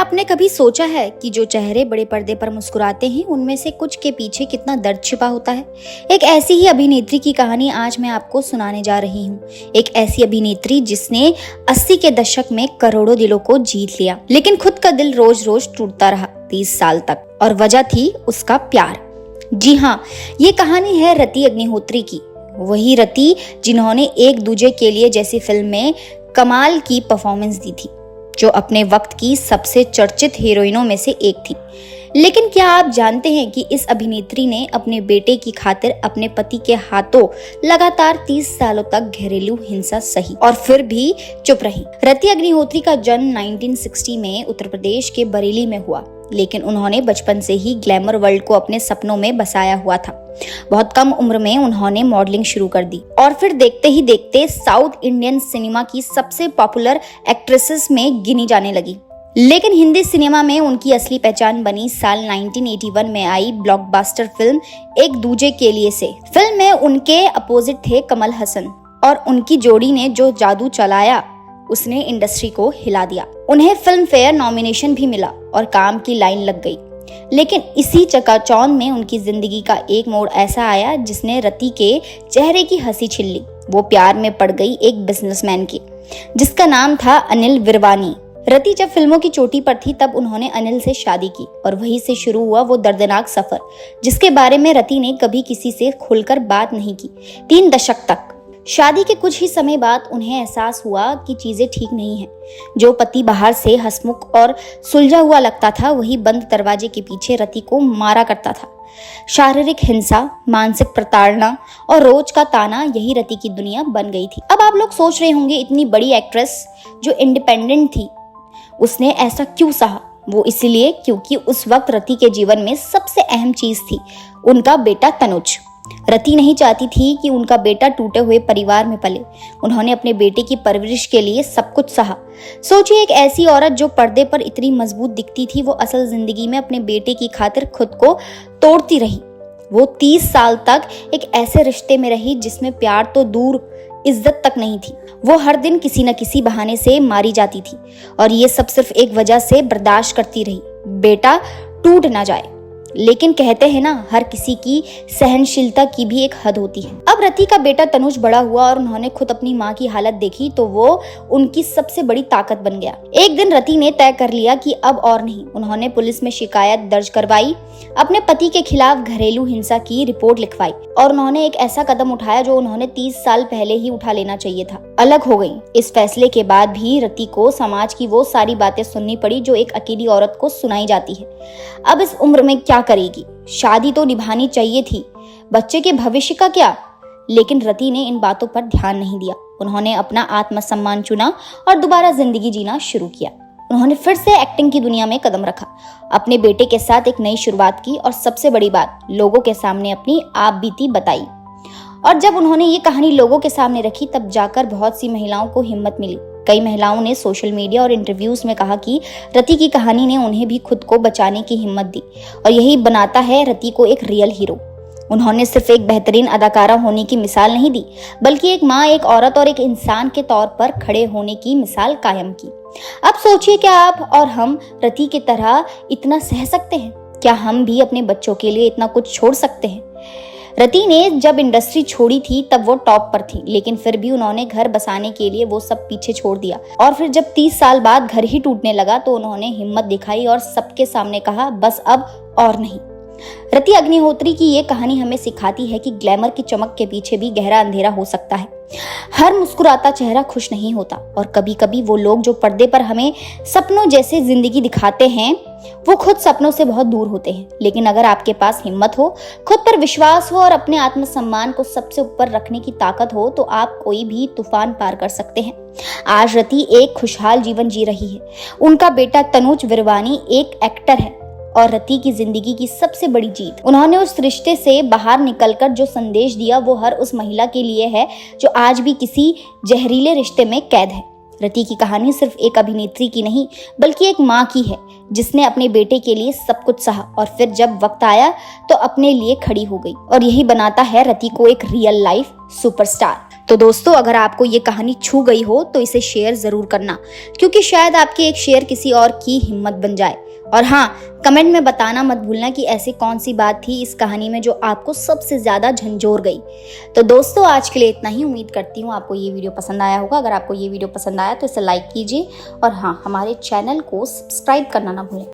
आपने कभी सोचा है कि जो चेहरे बड़े पर्दे पर मुस्कुराते हैं उनमें से कुछ के पीछे कितना दर्द छिपा होता है। एक ऐसी ही अभिनेत्री की कहानी आज मैं आपको सुनाने जा रही हूँ। एक ऐसी अभिनेत्री जिसने 80 के दशक में करोड़ों दिलों को जीत लिया, लेकिन खुद का दिल रोज रोज टूटता रहा 30 साल तक, और वजह थी उसका प्यार। जी हाँ, ये कहानी है रति अग्निहोत्री की। वही रति जिन्होंने एक दूजे के लिए जैसी फिल्म में कमाल की परफॉर्मेंस दी थी, जो अपने वक्त की सबसे चर्चित हीरोइनों में से एक थी। लेकिन क्या आप जानते हैं कि इस अभिनेत्री ने अपने बेटे की खातिर अपने पति के हाथों लगातार 30 सालों तक घरेलू हिंसा सही और फिर भी चुप रही। रति अग्निहोत्री का जन्म 1960 में उत्तर प्रदेश के बरेली में हुआ, लेकिन उन्होंने बचपन से ही ग्लैमर वर्ल्ड को अपने सपनों में बसाया हुआ था। बहुत कम उम्र में उन्होंने मॉडलिंग शुरू कर दी और फिर देखते ही देखते साउथ इंडियन सिनेमा की सबसे पॉपुलर एक्ट्रेसेस में गिनी जाने लगी। लेकिन हिंदी सिनेमा में उनकी असली पहचान बनी साल 1981 में आई ब्लॉकबस्टर फिल्म एक दूजे के लिए से। फिल्म में उनके अपोजिट थे कमल हसन, और उनकी जोड़ी ने जो जादू चलाया उसने इंडस्ट्री को हिला दिया। उन्हें फिल्म फेयर नॉमिनेशन भी मिला और काम की लाइन लग गई। लेकिन इसी चकाचौंध में उनकी जिंदगी का एक मोड़ ऐसा आया जिसने रति के चेहरे की हंसी छीन ली। वो प्यार में पड़ गई एक बिजनेसमैन की, जिसका नाम था अनिल विरवानी। रति जब फिल्मों की चोटी पर थी तब उन्होंने अनिल से शादी की, और वहीं से शुरू हुआ वो दर्दनाक सफर, जिसके बारे में रति ने कभी किसी से खुलकर बात नहीं की 3 दशक तक। शादी के कुछ ही समय बाद उन्हें एहसास हुआ कि चीजें ठीक नहीं हैं। जो पति बाहर से हंसमुख और सुलझा हुआ लगता था, वही बंद दरवाजे के पीछे रति को मारा करता था। शारीरिक हिंसा, मानसिक प्रताड़ना और रोज का ताना, यही रति की दुनिया बन गई थी। अब आप लोग सोच रहे होंगे, इतनी बड़ी एक्ट्रेस जो इंडिपेंडेंट थी, उसने ऐसा क्यों सहा? वो इसलिए क्योंकि उस वक्त रति के जीवन में सबसे अहम चीज थी उनका बेटा तनुज। रति नहीं चाहती थी कि उनका बेटा टूटे हुए परिवार में पले। उन्होंने अपने बेटे की परवरिश के लिए सब कुछ सहा। सोचिए, एक ऐसी औरत जो पर्दे पर इतनी मजबूत दिखती थी, वो असल जिंदगी में अपने बेटे की खातिर खुद को तोड़ती रही। वो 30 साल तक एक ऐसे रिश्ते में रही जिसमें प्यार तो दूर, इज्जत तक नहीं थी। वो हर दिन किसी न किसी बहाने से मारी जाती थी, और ये सब सिर्फ एक वजह से बर्दाश्त करती रही, बेटा टूट ना जाए। लेकिन कहते हैं ना, हर किसी की सहनशीलता की भी एक हद होती है। अब रति का बेटा तनुज बड़ा हुआ और उन्होंने खुद अपनी माँ की हालत देखी तो वो उनकी सबसे बड़ी ताकत बन गया। एक दिन रति ने तय कर लिया कि अब और नहीं। उन्होंने पुलिस में शिकायत दर्ज करवाई, अपने पति के खिलाफ घरेलू हिंसा की रिपोर्ट लिखवाई, और उन्होंने एक ऐसा कदम उठाया जो उन्होंने 30 साल पहले ही उठा लेना चाहिए था। अलग हो गई। इस फैसले के बाद भी रति को समाज की वो सारी बातें सुननी पड़ी जो एक अकेली औरत को सुनाई जाती है। अब इस उम्र में क्या करेगी? शादी तो निभानी चाहिए थी, बच्चे के भविष्य का क्या? लेकिन रति ने इन बातों पर ध्यान नहीं दिया। उन्होंने अपना आत्मसम्मान चुना और दोबारा जिंदगी जीना शुरू किया। उन्होंने फिर से एक्टिंग की दुनिया में कदम रखा, अपने बेटे के साथ एक नई शुरुआत की, और सबसे बड़ी बात, लोगों के सामने अपनी आप बीती बताई। और जब उन्होंने ये कहानी लोगों के सामने रखी, तब जाकर बहुत सी महिलाओं को हिम्मत मिली। कई महिलाओं ने सोशल मीडिया और इंटरव्यूज में कहा कि रति की कहानी ने उन्हें भी खुद को बचाने की हिम्मत दी, और यही बनाता है रति को एक रियल हीरो। उन्होंने सिर्फ एक बेहतरीन अदाकारा होने की मिसाल नहीं दी, बल्कि एक माँ, एक औरत और एक इंसान के तौर पर खड़े होने की मिसाल कायम की। अब सोचिए, क्या आप और हम रति की तरह इतना सह सकते हैं? क्या हम भी अपने बच्चों के लिए इतना कुछ छोड़ सकते हैं? रति ने जब इंडस्ट्री छोड़ी थी तब वो टॉप पर थी, लेकिन फिर भी उन्होंने घर बसाने के लिए वो सब पीछे छोड़ दिया। और फिर जब 30 साल बाद घर ही टूटने लगा तो उन्होंने हिम्मत दिखाई और सबके सामने कहा, बस अब और नहीं। रति अग्निहोत्री की ये कहानी हमें सिखाती है कि ग्लैमर की चमक के पीछे भी गहरा अंधेरा हो सकता है। हर मुस्कुराता चेहरा खुश नहीं होता, और कभी कभी वो लोग जो पर्दे पर हमें सपनों जैसे जिंदगी दिखाते हैं, वो खुद सपनों से बहुत दूर होते हैं। लेकिन अगर आपके पास हिम्मत हो, खुद पर विश्वास हो और अपने आत्मसम्मान को सबसे ऊपर रखने की ताकत हो, तो आप कोई भी तूफान पार कर सकते हैं। आज रति एक खुशहाल जीवन जी रही है। उनका बेटा तनुज विरवानी एक एक्टर है, और रति की जिंदगी की सबसे बड़ी जीत, उन्होंने उस रिश्ते से बाहर निकलकर जो संदेश दिया, वो हर उस महिला के लिए है जो आज भी किसी जहरीले रिश्ते में कैद है। रति की कहानी सिर्फ एक अभिनेत्री की नहीं, बल्कि एक माँ की है, जिसने अपने बेटे के लिए सब कुछ सहा, और फिर जब वक्त आया तो अपने लिए खड़ी हो गई। और यही बनाता है रति को एक रियल लाइफ सुपरस्टार। तो दोस्तों, अगर आपको ये कहानी छू गई हो तो इसे शेयर जरूर करना, क्योंकि शायद आपकी एक शेयर किसी और की हिम्मत बन जाए। और हाँ, कमेंट में बताना मत भूलना कि ऐसी कौन सी बात थी इस कहानी में जो आपको सबसे ज्यादा झंझोर गई। तो दोस्तों, आज के लिए इतना ही। उम्मीद करती हूँ आपको ये वीडियो पसंद आया होगा। अगर आपको ये वीडियो पसंद आया तो इसे लाइक कीजिए और हाँ, हमारे चैनल को सब्सक्राइब करना ना भूलें।